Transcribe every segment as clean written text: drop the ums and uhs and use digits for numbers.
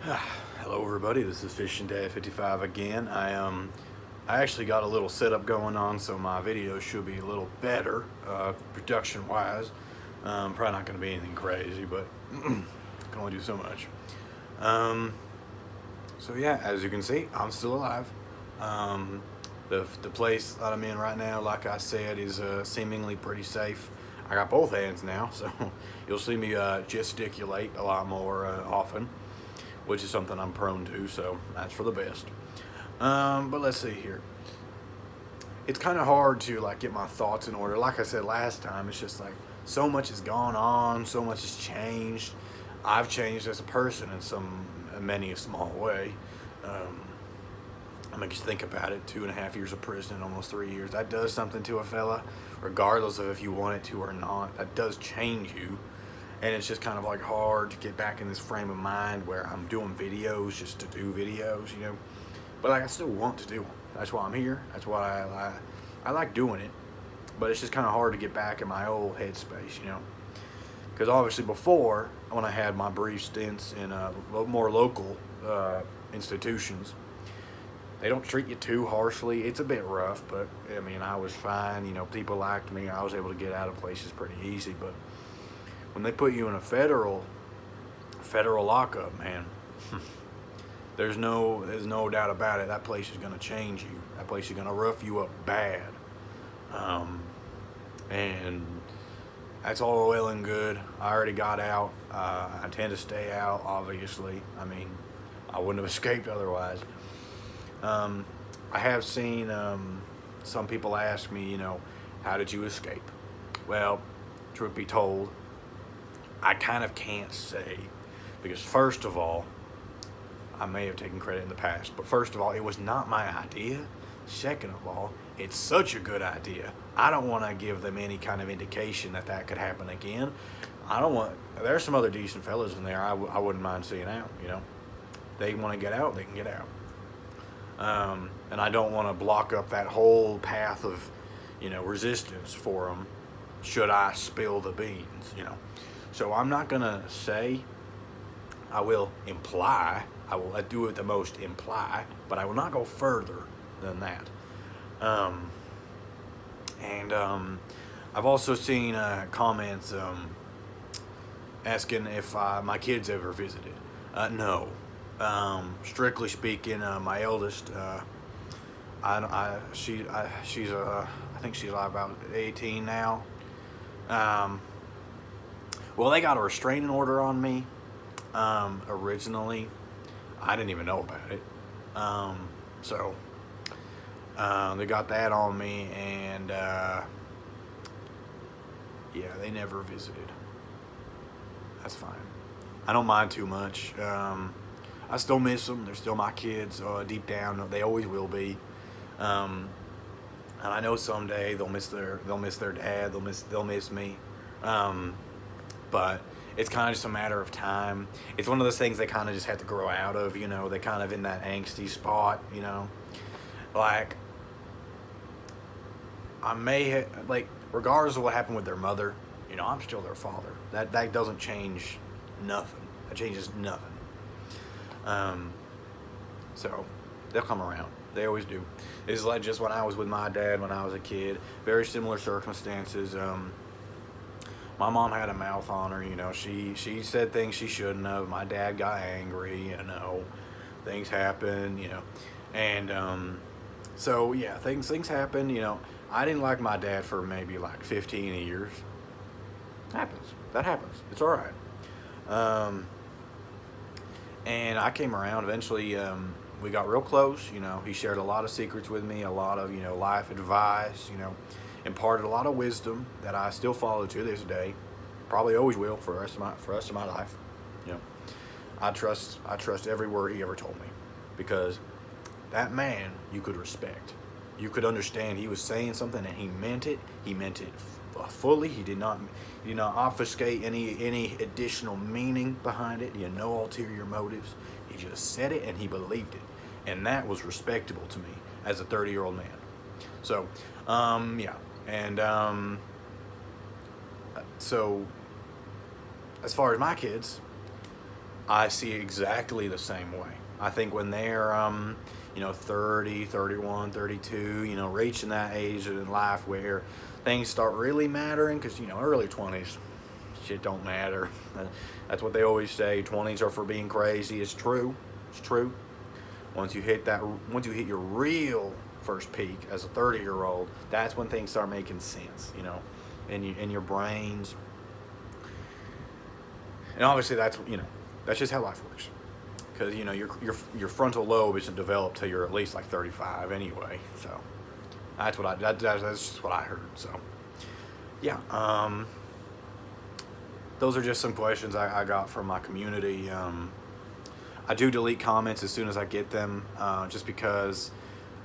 Hello everybody, this is Fishing Dad 55 again. I actually got a little setup going on, so my video should be a little better production wise. Probably not going to be anything crazy, but can only do so much. So yeah, as you can see, I'm still alive. The place that I'm in right now, like I said, is seemingly pretty safe. I got both hands now, so you'll see me gesticulate a lot more often, which is something I'm prone to, so that's for the best. But let's see here. It's kind of hard to like get my thoughts in order. Like I said last time, it's just like so much has gone on, so much has changed. I've changed as a person in many a small way. I mean, just think about it: 2.5 years of prison, almost 3 years. That does something to a fella, regardless of if you want it to or not. That does change you. And it's just kind of like hard to get back in this frame of mind where I'm doing videos just to do videos, but like I still want to do them. That's why I'm here. That's why I like doing it. But it's just kind of hard to get back in my old headspace, because obviously before, when I had my brief stints in more local institutions, they don't treat you too harshly. It's a bit rough, but I mean, I was fine. People liked me. I was able to get out of places pretty easy. But when they put you in a federal lockup, man, there's no doubt about it. That place is gonna change you. That place is gonna rough you up bad. And that's all well and good. I already got out. I tend to stay out, obviously. I mean, I wouldn't have escaped otherwise. I have seen some people ask me, how did you escape? Well, truth be told, I kind of can't say, because first of all, I may have taken credit in the past, but first of all, it was not my idea. Second of all, it's such a good idea. I don't want to give them any kind of indication that could happen again. There's some other decent fellas in there I wouldn't mind seeing out, They want to get out, they can get out. And I don't want to block up that whole path of, resistance for them should I spill the beans, So I'm not going to say. I will imply. I will do it the most imply, but I will not go further than that. I've also seen comments asking if my kids ever visited. No. Strictly speaking, my eldest, I think she's about 18 now. Well, they got a restraining order on me. Originally, I didn't even know about it. So they got that on me, and yeah, they never visited. That's fine. I don't mind too much. I still miss them. They're still my kids. Deep down, they always will be. And I know someday they'll miss their dad. They'll miss me. But it's kind of just a matter of time. It's one of those things they kind of just have to grow out of. They kind of in that angsty spot. Like regardless of what happened with their mother, I'm still their father. That doesn't change nothing. That changes nothing. So they'll come around. They always do. It's like just when I was with my dad when I was a kid. Very similar circumstances. My mom had a mouth on her. She said things she shouldn't have. My dad got angry. Things happen. And so yeah, things happen. I didn't like my dad for maybe like 15 years. Happens. That happens. It's all right. And I came around eventually. We got real close. He shared a lot of secrets with me, a lot of life advice. Imparted a lot of wisdom that I still follow to this day. Probably always will for the rest of my life. I trust every word he ever told me, because that man you could respect. You could understand he was saying something and he meant it. He meant it fully. He did not obfuscate any additional meaning behind it. He had no ulterior motives. He just said it and he believed it, and that was respectable to me as a 30-year-old man. So, yeah, and so as far as my kids, I see exactly the same way. I think when they're, 30, 31, 32, reaching that age in life where things start really mattering, because, early 20s, shit don't matter. That's what they always say. 20s are for being crazy. It's true. It's true. Once you hit your real first peak as a 30-year-old, that's when things start making sense, in your brains. And obviously that's just how life works. Because your frontal lobe isn't developed till you're at least like 35 anyway. So that's just what I heard. So yeah, those are just some questions I got from my community. I do delete comments as soon as I get them, just because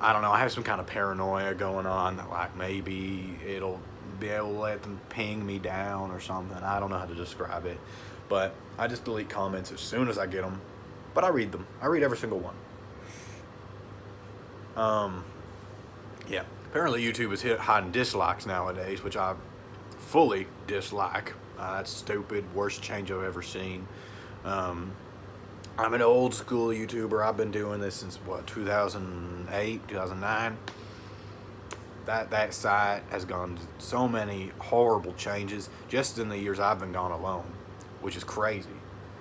I don't know. I have some kind of paranoia going on that like maybe it'll be able to let them ping me down or something. I don't know how to describe it, but I just delete comments as soon as I get them. But I read them. I read every single one. Yeah. Apparently YouTube is hiding dislikes nowadays, which I fully dislike. That's stupid. Worst change I've ever seen. I'm an old school YouTuber. I've been doing this since 2008, 2009. That site has gone to so many horrible changes just in the years I've been gone alone, which is crazy.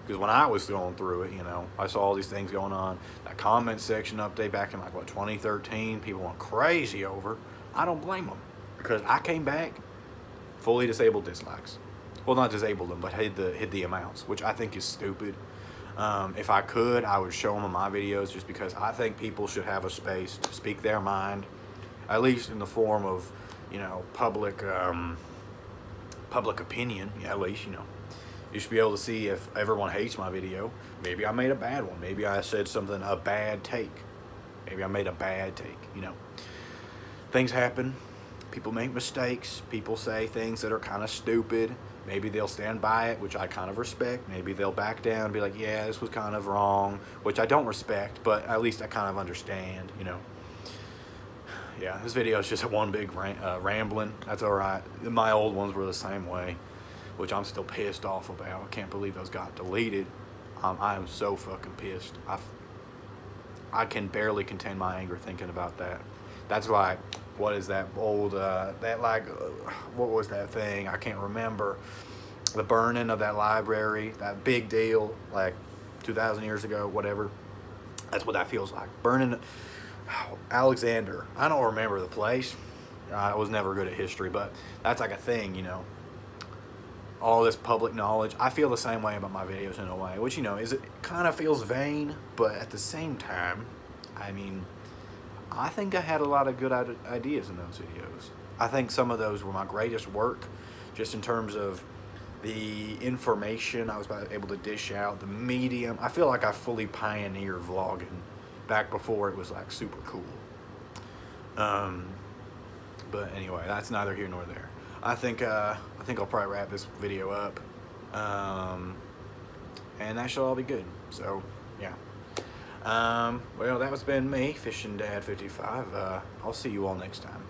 Because when I was going through it, I saw all these things going on. That comment section update back in 2013, people went crazy over. I don't blame them, because I came back fully disabled dislikes. Well, not disabled them, but hid the amounts, which I think is stupid. If I could, I would show them in my videos, just because I think people should have a space to speak their mind, at least in the form of, public opinion. Yeah, at least, you should be able to see if everyone hates my video. Maybe I made a bad one. Maybe I said something, a bad take. Maybe I made a bad take, Things happen. People make mistakes. People say things that are kind of stupid. Maybe they'll stand by it, which I kind of respect. Maybe they'll back down and be like, yeah, this was kind of wrong, which I don't respect, but at least I kind of understand, Yeah, this video is just one big rambling. That's all right. My old ones were the same way, which I'm still pissed off about. I can't believe those got deleted. I am so fucking pissed. I can barely contain my anger thinking about that. That's like, what is that old, what was that thing? I can't remember. The burning of that library, that big deal, like 2,000 years ago, whatever. That's what that feels like. Burning Alexander. I don't remember the place. I was never good at history, but that's like a thing, all this public knowledge. I feel the same way about my videos in a way, which, it kind of feels vain, but at the same time, I think I had a lot of good ideas in those videos. I think some of those were my greatest work, just in terms of the information I was able to dish out, the medium. I feel like I fully pioneered vlogging back before it was like super cool. But anyway, that's neither here nor there. I think I'll probably wrap this video up, and that should all be good. So yeah. Well, that was been me, Fishing Dad 55. I'll see you all next time.